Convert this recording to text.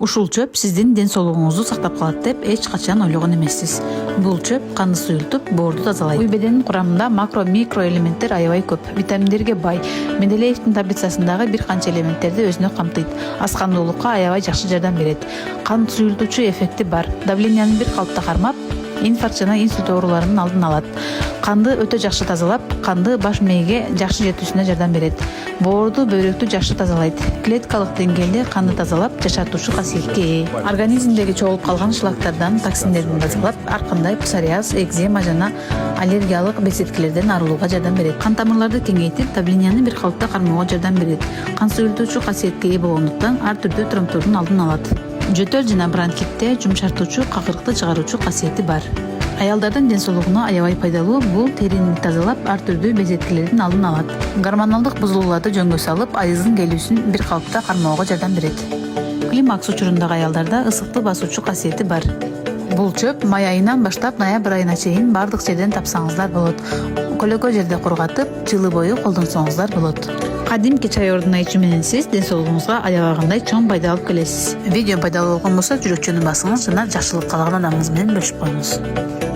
Ушул чөп сиздин ден соолугуңузду сактап калат деп эч качан ойлогон эмессиз. Бул чөп канды суюлтуп, боорду тазалайт. Уй беденин курамында макро-микро элементтер аябай көп. Витаминдерге бай. Менделеевдин таблицасындагы бир канча элементтерди өзүнө камтыйт. Аз кандуулукка аябай жакшы жардам берет. Кан суюлтуучу эффекти бар. Давленияны бир калыпта кармап, инфаркт жана инсульт ооруларынын алдын алат. Канды өтө жакшы тазалап, канды баш мээге жакшы жетүүсүнө жардам берет. Боорду, бөйрөктү жакшы тазалайт. Клеткалык деңгээлде канды тазалап, жашартуучу касиетке ээ. Организмдеги чогулуп калган шлактардан, токсиндерден тазалап, ар кандай псориаз, экзема жана аллергиялык бесеткилерден арылууга жардам берет. Кан тамырларды кеңейтип, давленияны бир калыпта кармоого жардам берет. Кан суюлтуучу касиетке ээ болгондуктан ар түрдүү тромбтурдун алдын алат. Жөтөл жана бронхитте жумшартуучу, какырыкты чыгаруучу касиети бар. Аялдардын ден соолугуна аябай пайдалуу, бул терини тазалап, ар түрдүү безеткилердин алдын алат. Гормоналдык бузулууларды жөнгө салып, айыздын келүүсүн бир калыпта кармоого жардам берет. Климакс учурундагы аялдарда ысыкты басуучу касиети бар. Бул чөп май айынан баштап ноябрь айына чейин бардык жерден тапсаңыздар болот. Көлөгө жерде кургатып, жылы бою колдонсоңуздар болот. Кадимки чай ордуна ичүү менен сиз ден соолугуңузга аябагандай чоң пайда алып келесиз. Видео пайдалуу болгон болсо жүрөкчөнү басыңыз жана жакшылык каалаган адамыңыз менен бөлүшүп коюңуз.